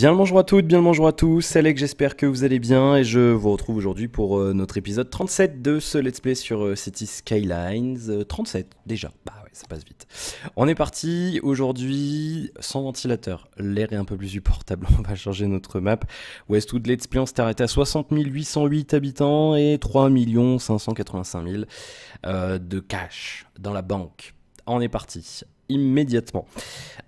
Bien le bonjour à toutes, bien le bonjour à tous, c'est Alex, j'espère que vous allez bien et je vous retrouve aujourd'hui pour notre épisode 37 de ce let's play sur City Skylines. 37 déjà, bah ouais ça passe vite. On est parti aujourd'hui sans ventilateur, l'air est un peu plus supportable, on va changer notre map. Westwood Let's Play, on s'est arrêté à 60 808 habitants et 3 585 000 de cash dans la banque. On est parti immédiatement.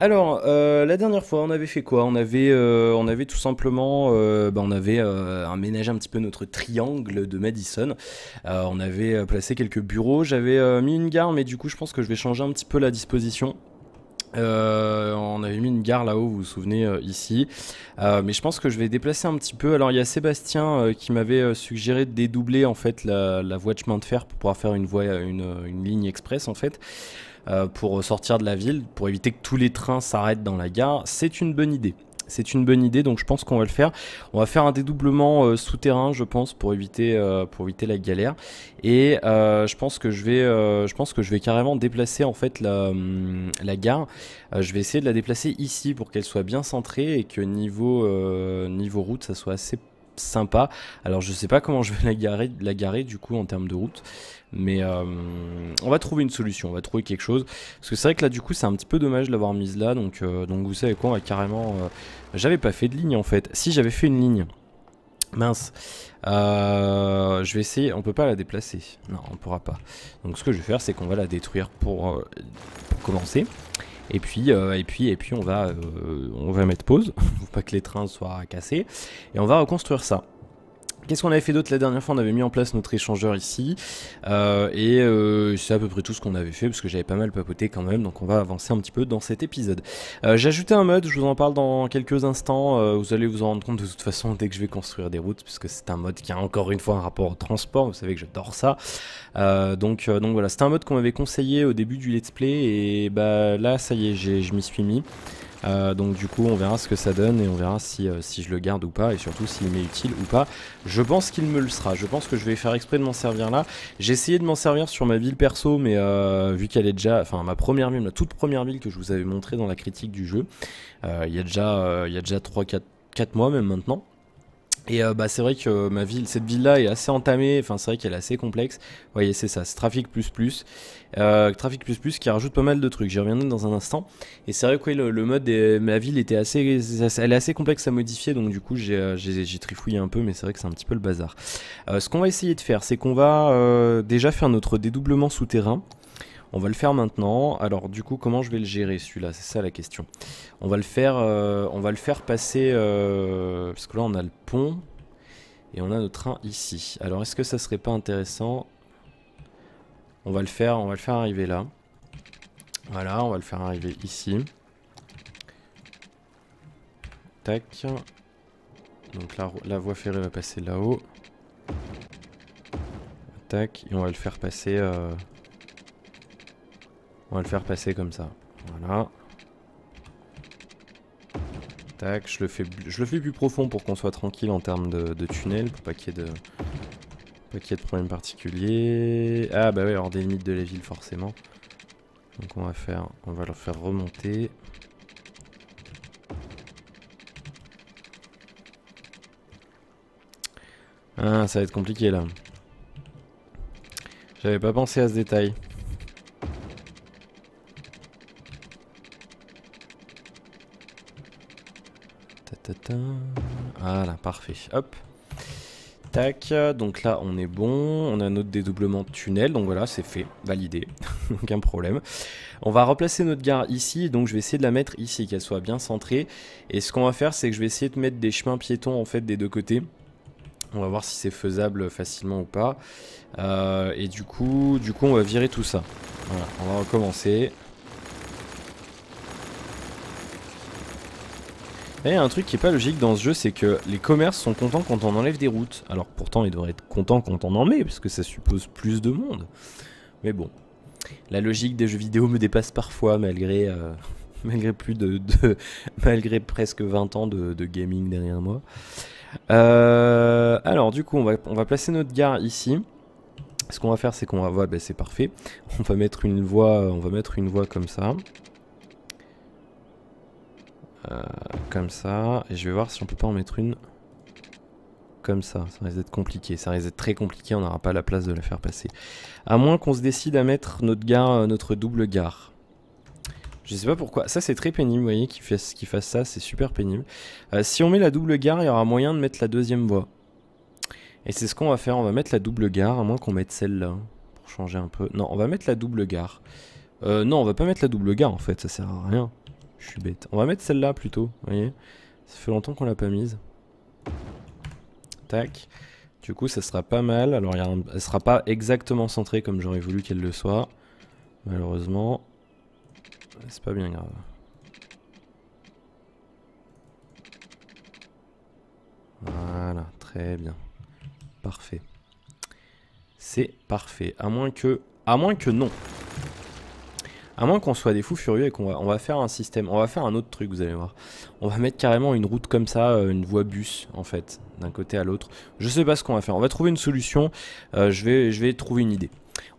Alors, la dernière fois, on avait fait quoi? On avait tout simplement on avait aménagé un petit peu notre triangle de Madison. On avait placé quelques bureaux. J'avais mis une gare, mais du coup, je pense que je vais changer un petit peu la disposition. On avait mis une gare là-haut, vous vous souvenez, ici. Mais je pense que je vais déplacer un petit peu. Alors, il y a Sébastien qui m'avait suggéré de dédoubler en fait la voie de chemin de fer pour pouvoir faire une ligne express en fait. Pour sortir de la ville, pour éviter que tous les trains s'arrêtent dans la gare. C'est une bonne idée. C'est une bonne idée, donc je pense qu'on va le faire. On va faire un dédoublement souterrain, je pense, pour éviter la galère. Et je pense que je vais carrément déplacer en fait la gare. Je vais essayer de la déplacer ici pour qu'elle soit bien centrée et que niveau route, ça soit assez sympa. Alors je sais pas comment je vais la garer du coup en termes de route, mais on va trouver une solution, on va trouver quelque chose, parce que c'est vrai que là du coup c'est un petit peu dommage de l'avoir mise là, donc vous savez quoi, on va carrément j'avais pas fait de ligne en fait. Si, j'avais fait une ligne, mince. Je vais essayer, on peut pas la déplacer, non on pourra pas, donc ce que je vais faire c'est qu'on va la détruire pour commencer. Et puis on va mettre pause, pour pas que les trains soient cassés, et on va reconstruire ça. Qu'est-ce qu'on avait fait d'autre la dernière fois? On avait mis en place notre échangeur ici, c'est à peu près tout ce qu'on avait fait, parce que j'avais pas mal papoté quand même, donc on va avancer un petit peu dans cet épisode. J'ai ajouté un mode, je vous en parle dans quelques instants, vous allez vous en rendre compte de toute façon dès que je vais construire des routes, puisque c'est un mode qui a encore une fois un rapport au transport, vous savez que j'adore ça. Donc voilà, c'était un mode qu'on m'avait conseillé au début du let's play, et bah là ça y est, je m'y suis mis. Donc du coup on verra ce que ça donne et on verra si je le garde ou pas, et surtout s'il m'est utile ou pas. Je pense qu'il me le sera, je pense que je vais faire exprès de m'en servir là. J'ai essayé de m'en servir sur ma ville perso, mais vu qu'elle est déjà, enfin ma première ville, ma toute première ville que je vous avais montré dans la critique du jeu, il y a déjà 3-4 mois même maintenant. Et c'est vrai que cette ville là est assez entamée, enfin c'est vrai qu'elle est assez complexe. Vous voyez, c'est ça, c'est Trafic++. Trafic++ qui rajoute pas mal de trucs, j'y reviendrai dans un instant. Et c'est vrai que le mode de ma ville était elle est assez complexe à modifier, donc du coup j'ai trifouillé un peu, mais c'est vrai que c'est un petit peu le bazar. Ce qu'on va essayer de faire, c'est qu'on va déjà faire notre dédoublement souterrain. On va le faire maintenant. Alors du coup comment je vais le gérer celui-là, c'est ça la question. On va le faire passer parce que là on a le pont et on a notre train ici. Alors est-ce que ça serait pas intéressant? On va le faire arriver là. Voilà, on va le faire arriver ici. Tac. Donc la voie ferrée va passer là-haut. Tac, et on va le faire passer comme ça. Voilà. Tac, je le fais plus profond pour qu'on soit tranquille en termes de tunnel, pour pas qu'il y ait de problème particulier. Ah bah ouais, alors des limites de la ville forcément. Donc on va leur faire remonter. Ah, ça va être compliqué là. J'avais pas pensé à ce détail. Voilà, parfait. Hop. Tac. Donc là, on est bon. On a notre dédoublement de tunnel. Donc voilà, c'est fait. Validé. Aucun problème. On va replacer notre gare ici. Donc je vais essayer de la mettre ici, qu'elle soit bien centrée. Et ce qu'on va faire, c'est que je vais essayer de mettre des chemins piétons en fait des deux côtés. On va voir si c'est faisable facilement ou pas. Et du coup, on va virer tout ça. Voilà, on va recommencer. Il y a un truc qui est pas logique dans ce jeu, c'est que les commerces sont contents quand on enlève des routes. Alors pourtant ils devraient être contents quand on en met, parce que ça suppose plus de monde. Mais bon, la logique des jeux vidéo me dépasse parfois, malgré malgré presque 20 ans de gaming derrière moi. Alors du coup on va placer notre gare ici. Ce qu'on va faire, c'est qu'on va voir, c'est parfait. On va mettre une voie comme ça. Comme ça. Et je vais voir si on peut pas en mettre une comme ça. Ça risque d'être compliqué. Ça risque d'être très compliqué. On n'aura pas la place de la faire passer. À moins qu'on se décide à mettre notre double gare. Je sais pas pourquoi. Ça, c'est très pénible, vous voyez, qu'il fasse ça. C'est super pénible. Si on met la double gare, il y aura moyen de mettre la deuxième voie. Et c'est ce qu'on va faire. On va mettre la double gare, à moins qu'on mette celle-là. Pour changer un peu. Non, on va mettre la double gare. Non, on va pas mettre la double gare, en fait. Ça sert à rien. Je suis bête. On va mettre celle-là, plutôt. Vous voyez. Ça fait longtemps qu'on l'a pas mise. Tac. Du coup, ça sera pas mal. Alors, elle sera pas exactement centrée comme j'aurais voulu qu'elle le soit. Malheureusement. C'est pas bien grave. Voilà, très bien. Parfait. C'est parfait. À moins que non. À moins qu'on soit des fous furieux et on va faire un système. On va faire un autre truc, vous allez voir. On va mettre carrément une route comme ça, une voie bus, en fait, d'un côté à l'autre. Je sais pas ce qu'on va faire. On va trouver une solution. Je vais trouver une idée.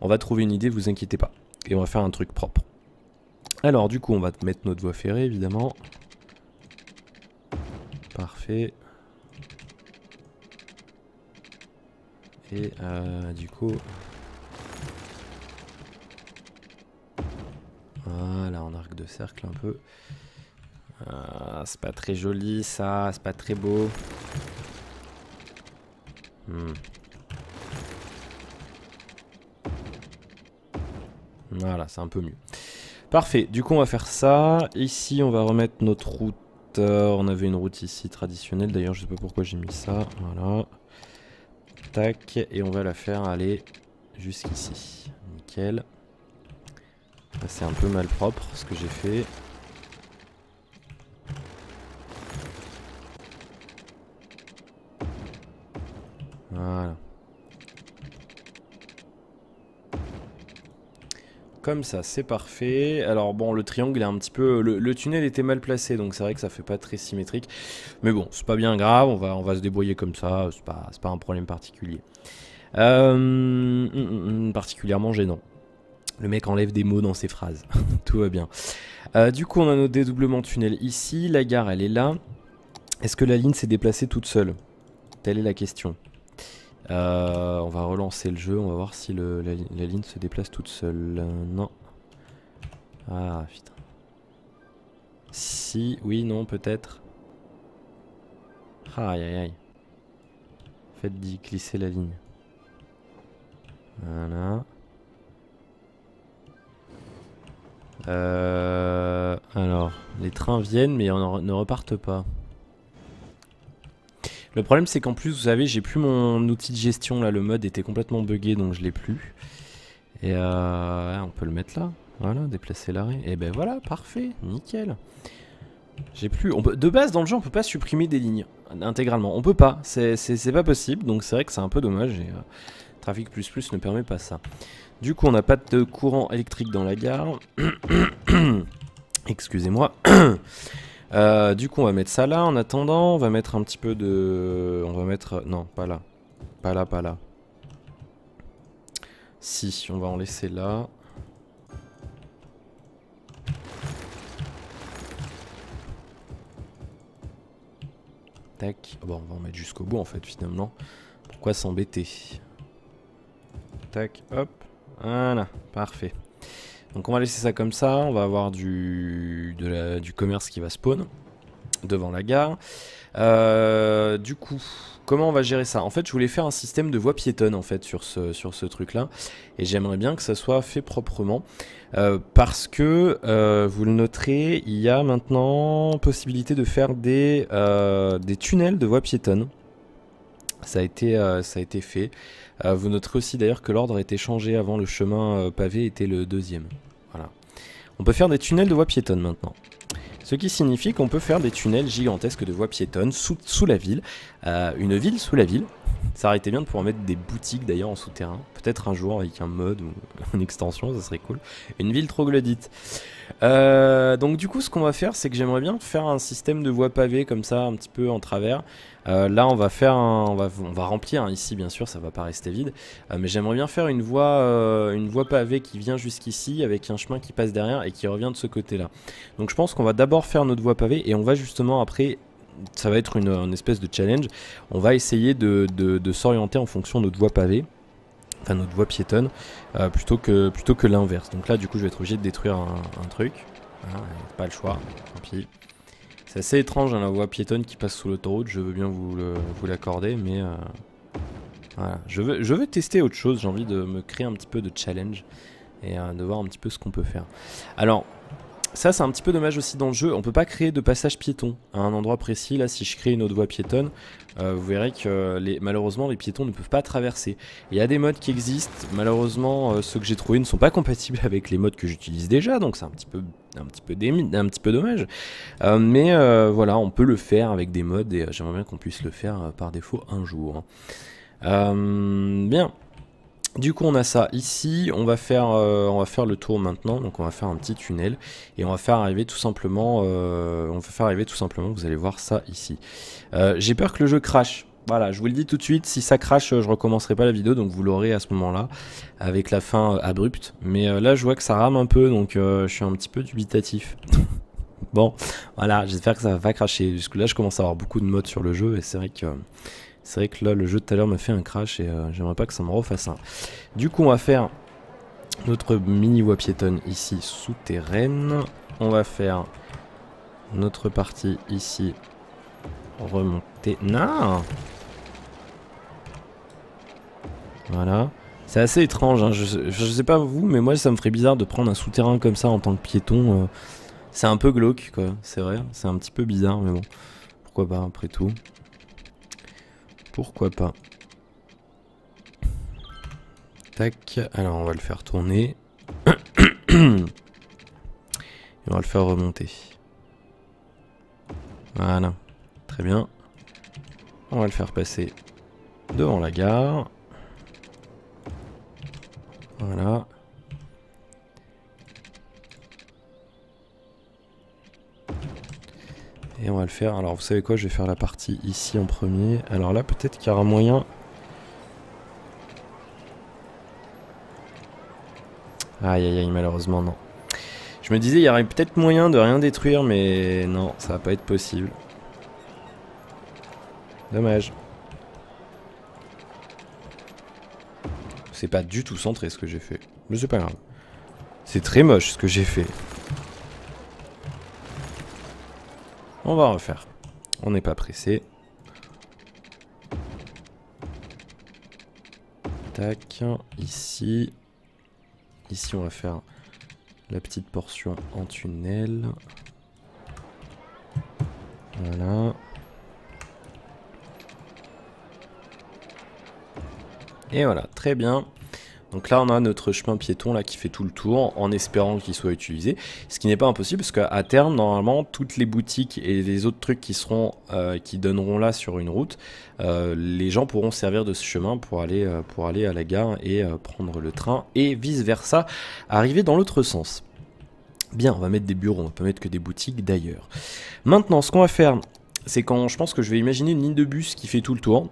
On va trouver une idée, vous inquiétez pas. Et on va faire un truc propre. Alors, du coup, on va mettre notre voie ferrée, évidemment. Parfait. Et du coup... Voilà, en arc de cercle un peu. C'est pas très joli ça, c'est pas très beau. Voilà, c'est un peu mieux. Parfait, du coup on va faire ça. Ici on va remettre notre route. On avait une route ici traditionnelle, d'ailleurs je sais pas pourquoi j'ai mis ça. Voilà. Tac, et on va la faire aller jusqu'ici. Nickel. C'est un peu mal propre ce que j'ai fait. Voilà. Comme ça, c'est parfait. Alors bon, le triangle est un petit peu... Le tunnel était mal placé, donc c'est vrai que ça fait pas très symétrique. Mais bon, c'est pas bien grave, on va se débrouiller comme ça, c'est pas un problème particulier. Particulièrement gênant. Le mec enlève des mots dans ses phrases. Tout va bien. Du coup, on a notre dédoublement tunnel ici. La gare, elle est là. Est-ce que la ligne s'est déplacée toute seule? Telle est la question. On va relancer le jeu. On va voir si la ligne se déplace toute seule. Non. Ah, putain. Si, oui, non, peut-être. Aïe, aïe, aïe. Faites d'y glisser la ligne. Voilà. Alors, les trains viennent mais ne repartent pas. Le problème c'est qu'en plus vous savez j'ai plus mon outil de gestion là, le mode était complètement buggé donc je l'ai plus. Et on peut le mettre là, voilà, déplacer l'arrêt. Et ben voilà, parfait, nickel. J'ai plus, de base dans le jeu on peut pas supprimer des lignes intégralement, on peut pas, c'est pas possible donc c'est vrai que c'est un peu dommage et Traffic++ ne permet pas ça. Du coup, on n'a pas de courant électrique dans la gare. Excusez-moi. Du coup, on va mettre ça là. En attendant, on va mettre un petit peu de... On va mettre... Non, pas là. Pas là, pas là. Si, on va en laisser là. Tac. Bon, on va en mettre jusqu'au bout, en fait, finalement. Pourquoi s'embêter? Tac, hop. Voilà, parfait. Donc on va laisser ça comme ça, on va avoir du commerce qui va spawn devant la gare. Du coup, comment on va gérer ça? En fait, je voulais faire un système de voie piétonne en fait sur ce truc-là. Et j'aimerais bien que ça soit fait proprement. Parce que, vous le noterez, il y a maintenant possibilité de faire des tunnels de voie piétonne. Ça a été fait. Vous noterez aussi d'ailleurs que l'ordre a été changé. Avant, le chemin pavé était le deuxième. Voilà. On peut faire des tunnels de voie piétonne maintenant. Ce qui signifie qu'on peut faire des tunnels gigantesques de voie piétonne sous la ville. Une ville sous la ville. Ça aurait été bien de pouvoir mettre des boutiques d'ailleurs en souterrain. Peut-être un jour avec un mod ou une extension, ça serait cool. Une ville troglodyte. Donc du coup ce qu'on va faire, c'est que j'aimerais bien faire un système de voies pavées comme ça, un petit peu en travers. Là on va faire on va remplir hein, ici bien sûr, ça va pas rester vide. Mais j'aimerais bien faire une voie pavée qui vient jusqu'ici avec un chemin qui passe derrière et qui revient de ce côté là. Donc je pense qu'on va d'abord faire notre voie pavée et on va justement après, ça va être une espèce de challenge. On va essayer de s'orienter en fonction de notre voie pavée, enfin notre voie piétonne, plutôt que l'inverse. Donc là du coup je vais être obligé de détruire un truc. Voilà, pas le choix, tant pis. C'est assez étrange hein, la voie piétonne qui passe sous l'autoroute, je veux bien vous l'accorder, mais voilà. Je veux tester autre chose, j'ai envie de me créer un petit peu de challenge et de voir un petit peu ce qu'on peut faire. Alors ça c'est un petit peu dommage aussi dans le jeu, on peut pas créer de passage piéton à un endroit précis. Là si je crée une autre voie piétonne, vous verrez que malheureusement les piétons ne peuvent pas traverser. Il y a des modes qui existent, malheureusement ceux que j'ai trouvés ne sont pas compatibles avec les modes que j'utilise déjà, donc c'est un petit peu dommage. Mais voilà, on peut le faire avec des modes et j'aimerais bien qu'on puisse le faire par défaut un jour. Bien. Du coup on a ça ici, on va faire le tour maintenant, donc on va faire un petit tunnel et on va faire arriver tout simplement, vous allez voir ça ici. J'ai peur que le jeu crache, voilà je vous le dis tout de suite, si ça crache je recommencerai pas la vidéo, donc vous l'aurez à ce moment là, avec la fin abrupte, mais là je vois que ça rame un peu, donc je suis un petit peu dubitatif. Bon voilà, j'espère que ça va pas cracher, jusque là je commence à avoir beaucoup de modes sur le jeu et c'est vrai que là, le jeu de tout à l'heure m'a fait un crash et j'aimerais pas que ça me refasse un. Du coup, on va faire notre mini voie piétonne ici souterraine. On va faire notre partie ici remonter. Non. Voilà. C'est assez étrange, hein. Je sais pas vous, mais moi ça me ferait bizarre de prendre un souterrain comme ça en tant que piéton. C'est un peu glauque, quoi. C'est vrai, c'est un petit peu bizarre, mais bon. Pourquoi pas, après tout. Pourquoi pas. Tac, alors on va le faire tourner. Et on va le faire remonter. Voilà, très bien. On va le faire passer devant la gare. Voilà. Et on va le faire, alors vous savez quoi, je vais faire la partie ici en premier. Alors là peut-être qu'il y aura moyen... Aïe aïe aïe, malheureusement non. Je me disais il y aurait peut-être moyen de rien détruire, mais non, ça va pas être possible. Dommage. C'est pas du tout centré ce que j'ai fait, mais c'est pas grave. C'est très moche ce que j'ai fait. On va refaire. On n'est pas pressé. Tac, ici. Ici, on va faire la petite portion en tunnel. Voilà. Et voilà, très bien. Donc là on a notre chemin piéton là qui fait tout le tour en espérant qu'il soit utilisé, ce qui n'est pas impossible parce qu'à terme normalement toutes les boutiques et les autres trucs qui seront qui donneront là sur une route, les gens pourront servir de ce chemin pour aller à la gare et prendre le train et vice versa, arriver dans l'autre sens. Bien, on va mettre des bureaux, on va pas mettre que des boutiques d'ailleurs. Maintenant ce qu'on va faire, c'est quand je pense que je vais imaginer une ligne de bus qui fait tout le tour.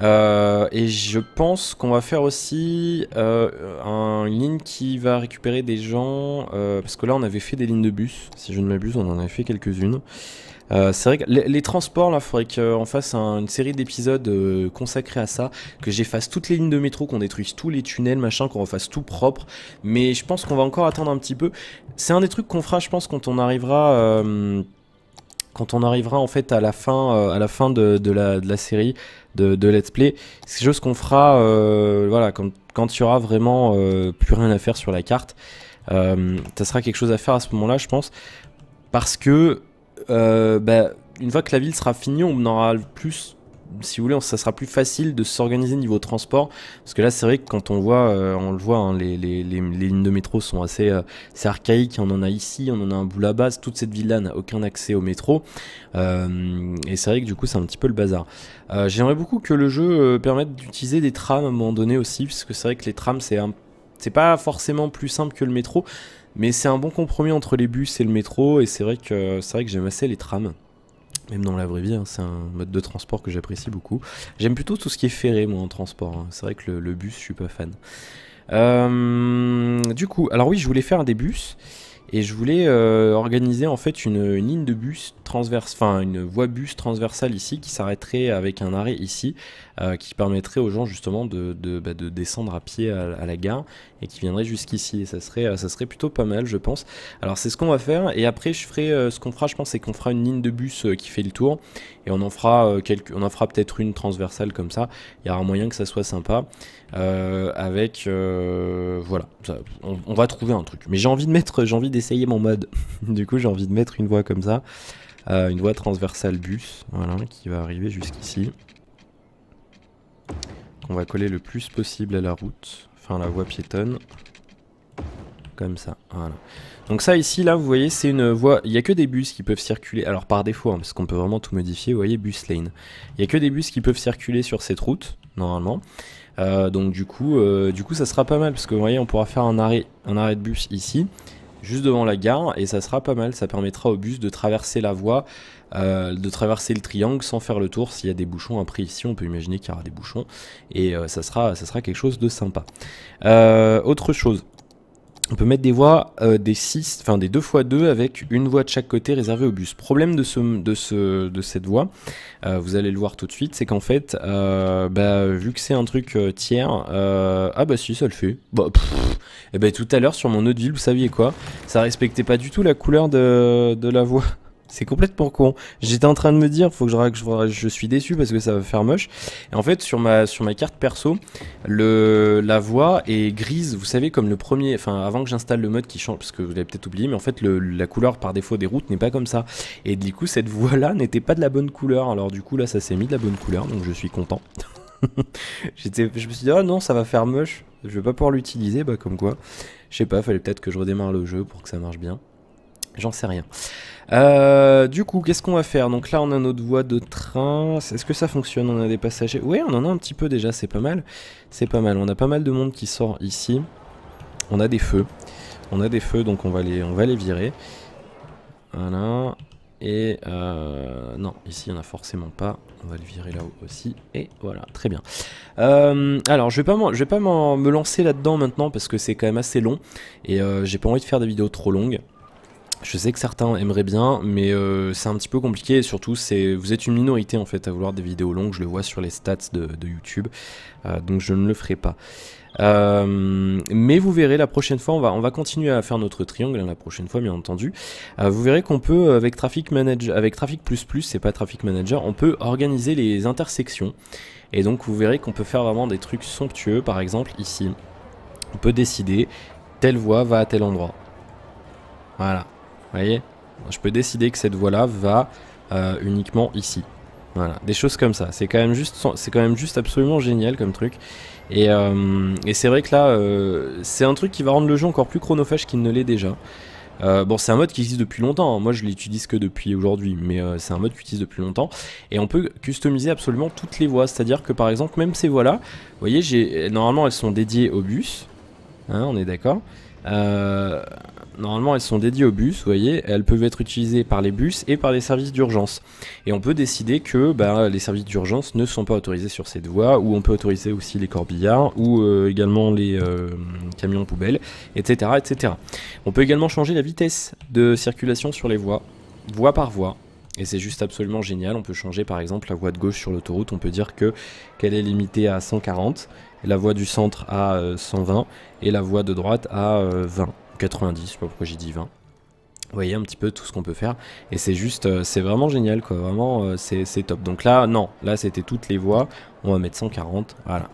Et je pense qu'on va faire aussi une ligne qui va récupérer des gens, parce que là on avait fait des lignes de bus, si je ne m'abuse on en avait fait quelques-unes. C'est vrai que les transports là, il faudrait qu'on fasse une série d'épisodes consacrés à ça, que j'efface toutes les lignes de métro, qu'on détruise tous les tunnels, machin, qu'on refasse tout propre, mais je pense qu'on va encore attendre un petit peu. C'est un des trucs qu'on fera je pense quand on arrivera... en fait à la fin de la série de Let's Play, c'est quelque chose qu'on fera voilà, quand il y aura vraiment plus rien à faire sur la carte. Ça sera quelque chose à faire à ce moment là je pense, parce que une fois que la ville sera finie on aura plus si vous voulez, ça sera plus facile de s'organiser niveau transport. Parce que là, c'est vrai que quand on voit, on le voit, hein, les lignes de métro sont assez c'est archaïque. On en a ici, on en a un bout là-bas. Toute cette ville-là n'a aucun accès au métro. Et c'est vrai que du coup, c'est un petit peu le bazar. J'aimerais beaucoup que le jeu permette d'utiliser des trams à un moment donné aussi. Parce que c'est vrai que les trams, c'est pas forcément plus simple que le métro. Mais c'est un bon compromis entre les bus et le métro. Et c'est vrai que j'aime assez les trams. Même dans la vraie vie, hein, c'est un mode de transport que j'apprécie beaucoup. J'aime plutôt tout ce qui est ferré, moi, en transport. Hein. C'est vrai que le bus, je suis pas fan. Du coup, alors oui, je voulais faire des bus. Et je voulais organiser en fait une ligne de bus transverse, enfin une voie bus transversale ici qui s'arrêterait avec un arrêt ici, qui permettrait aux gens justement de descendre à pied à la gare et qui viendrait jusqu'ici. Et ça serait plutôt pas mal, je pense. Alors c'est ce qu'on va faire. Et après je ferai ce qu'on fera, je pense, c'est qu'on fera une ligne de bus qui fait le tour et on en fera peut-être une transversale comme ça. Il y aura moyen que ça soit sympa. Voilà, on va trouver un truc. Mais j'ai envie d'essayer mon mode. Du coup, j'ai envie de mettre une voie comme ça, une voie transversale bus, voilà, qui va arriver jusqu'ici. On va coller le plus possible à la route, enfin la voie piétonne, comme ça. Voilà. Donc ça ici, là, vous voyez, c'est une voie. Il n'y a que des bus qui peuvent circuler. Alors par défaut, hein, parce qu'on peut vraiment tout modifier. Vous voyez, bus lane. Il n'y a que des bus qui peuvent circuler sur cette route, normalement. Donc du coup, ça sera pas mal parce que vous voyez, on pourra faire un arrêt de bus ici, juste devant la gare, et ça sera pas mal. Ça permettra au bus de traverser la voie, de traverser le triangle sans faire le tour. S'il y a des bouchons, après ici, on peut imaginer qu'il y aura des bouchons, et ça sera quelque chose de sympa. Autre chose. On peut mettre des voies, des 2x2 avec une voie de chaque côté réservée au bus. Problème de cette voie, vous allez le voir tout de suite, c'est qu'en fait, vu que c'est un truc tiers, ah bah si, ça le fait. Et bah tout à l'heure sur mon autre ville, vous saviez quoi? Ça respectait pas du tout la couleur de la voie. C'est complètement con. J'étais en train de me dire, je suis déçu parce que ça va faire moche. Et en fait, sur ma carte perso, la voie est grise. Vous savez, comme le premier, enfin, avant que j'installe le mode qui change, parce que vous l'avez peut-être oublié, mais en fait, la couleur par défaut des routes n'est pas comme ça. Et du coup, cette voie-là n'était pas de la bonne couleur. Alors du coup, là, ça s'est mis de la bonne couleur, donc je suis content. Je me suis dit, ah non, ça va faire moche. Je vais pas pouvoir l'utiliser, bah comme quoi. Je sais pas, fallait peut-être que je redémarre le jeu pour que ça marche bien. J'en sais rien. Du coup, qu'est-ce qu'on va faire? Donc là, on a notre voie de train. Est-ce que ça fonctionne? On a des passagers. Oui, on en a un petit peu déjà, c'est pas mal. C'est pas mal. On a pas mal de monde qui sort ici. On a des feux. Donc on va les virer. Voilà. Et non, ici, il n'y en a forcément pas. On va le virer là-haut aussi. Et voilà, très bien. Alors, je vais pas me lancer là-dedans maintenant parce que c'est quand même assez long. Et j'ai pas envie de faire des vidéos trop longues. Je sais que certains aimeraient bien, mais c'est un petit peu compliqué et surtout vous êtes une minorité en fait à vouloir des vidéos longues, je le vois sur les stats de YouTube, donc je ne le ferai pas. Mais vous verrez, la prochaine fois, on va continuer à faire notre triangle, hein, la prochaine fois bien entendu. Vous verrez qu'on peut, avec Traffic Manager, avec Traffic++, c'est pas Traffic Manager, on peut organiser les intersections. Et donc vous verrez qu'on peut faire vraiment des trucs somptueux, par exemple ici. On peut décider, telle voie va à tel endroit. Voilà. Vous voyez, je peux décider que cette voie-là va uniquement ici. Voilà, des choses comme ça. C'est quand même juste absolument génial comme truc. Et c'est vrai que là, c'est un truc qui va rendre le jeu encore plus chronophage qu'il ne l'est déjà. Bon, c'est un mode qui existe depuis longtemps. Hein. Moi, je l'utilise que depuis aujourd'hui, mais c'est un mode qui utilise depuis longtemps. Et on peut customiser absolument toutes les voies. C'est-à-dire que par exemple, même ces voies-là, vous voyez, normalement, elles sont dédiées au bus. Hein, on est d'accord. Normalement elles sont dédiées aux bus, vous voyez, elles peuvent être utilisées par les bus et par les services d'urgence. Et on peut décider que les services d'urgence ne sont pas autorisés sur cette voie, ou on peut autoriser aussi les corbillards, ou également les camions poubelles, etc., etc. On peut également changer la vitesse de circulation sur les voies, voie par voie. Et c'est juste absolument génial. On peut changer par exemple la voie de gauche sur l'autoroute, on peut dire qu'elle est limitée à 140, et la voie du centre à 120, et la voie de droite à 20. 90, je sais pas pourquoi j'ai dit 20. Vous voyez un petit peu tout ce qu'on peut faire. Et c'est juste, c'est vraiment génial quoi, vraiment c'est top. Donc là, non, là c'était toutes les voies, on va mettre 140, voilà.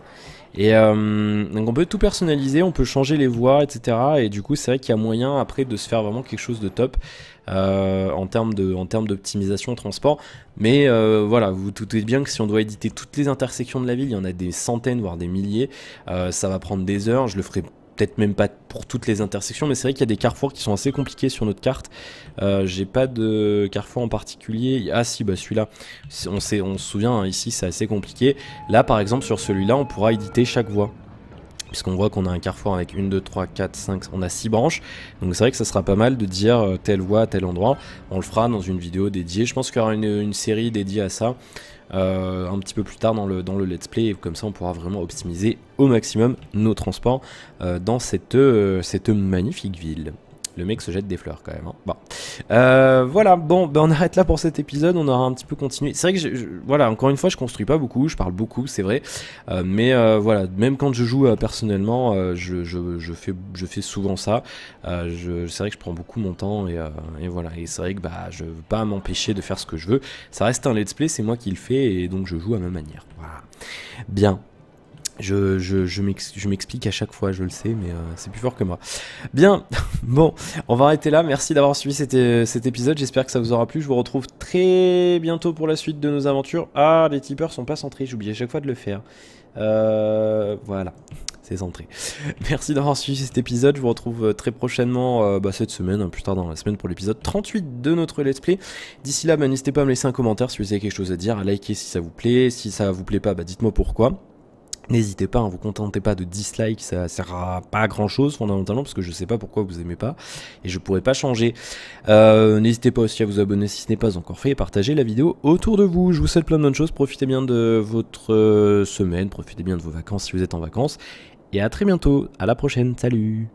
Et donc on peut tout personnaliser, on peut changer les voies, etc. Et du coup c'est vrai qu'il y a moyen après de se faire vraiment quelque chose de top. en termes d'optimisation transport. Mais voilà, vous doutez bien que si on doit éditer toutes les intersections de la ville, il y en a des centaines, voire des milliers, ça va prendre des heures. Je le ferai peut-être même pas pour toutes les intersections, mais c'est vrai qu'il y a des carrefours qui sont assez compliqués sur notre carte. J'ai pas de carrefour en particulier. Ah si, bah celui-là, on se souvient, hein, ici c'est assez compliqué. Là par exemple sur celui-là, on pourra éditer chaque voie. Puisqu'on voit qu'on a un carrefour avec 1, 2, 3, 4, 5, on a 6 branches. Donc c'est vrai que ça sera pas mal de dire telle voie, tel endroit. On le fera dans une vidéo dédiée. Je pense qu'il y aura une série dédiée à ça. Un petit peu plus tard dans le let's play, et comme ça on pourra vraiment optimiser au maximum nos transports dans cette magnifique ville. Le mec se jette des fleurs quand même, hein. Bon. Voilà, bon, ben on arrête là pour cet épisode, on aura un petit peu continué. C'est vrai que, voilà, encore une fois, je construis pas beaucoup, je parle beaucoup, c'est vrai. Mais voilà, même quand je joue personnellement, je fais souvent ça. C'est vrai que je prends beaucoup mon temps, et voilà. Et c'est vrai que bah, je veux pas m'empêcher de faire ce que je veux. Ça reste un let's play, c'est moi qui le fais, et donc je joue à ma manière. Voilà. Bien. Je m'explique à chaque fois, je le sais, mais c'est plus fort que moi. Bien, bon, on va arrêter là. Merci d'avoir suivi cet épisode. J'espère que ça vous aura plu. Je vous retrouve très bientôt pour la suite de nos aventures. Ah, les tipeurs sont pas centrés. J'oublie à chaque fois de le faire. Voilà, c'est centré. Merci d'avoir suivi cet épisode. Je vous retrouve très prochainement, cette semaine, hein, plus tard dans la semaine, pour l'épisode 38 de notre let's play. D'ici là, n'hésitez pas à me laisser un commentaire si vous avez quelque chose à dire, à liker si ça vous plaît. Si ça vous plaît pas, dites-moi pourquoi. N'hésitez pas, hein, vous contentez pas de dislike, ça sert à pas grand chose fondamentalement, parce que je sais pas pourquoi vous aimez pas, et je pourrais pas changer. N'hésitez pas aussi à vous abonner si ce n'est pas encore fait, et partager la vidéo autour de vous. Je vous souhaite plein de bonnes choses, profitez bien de votre semaine, profitez bien de vos vacances si vous êtes en vacances, et à très bientôt, à la prochaine, salut!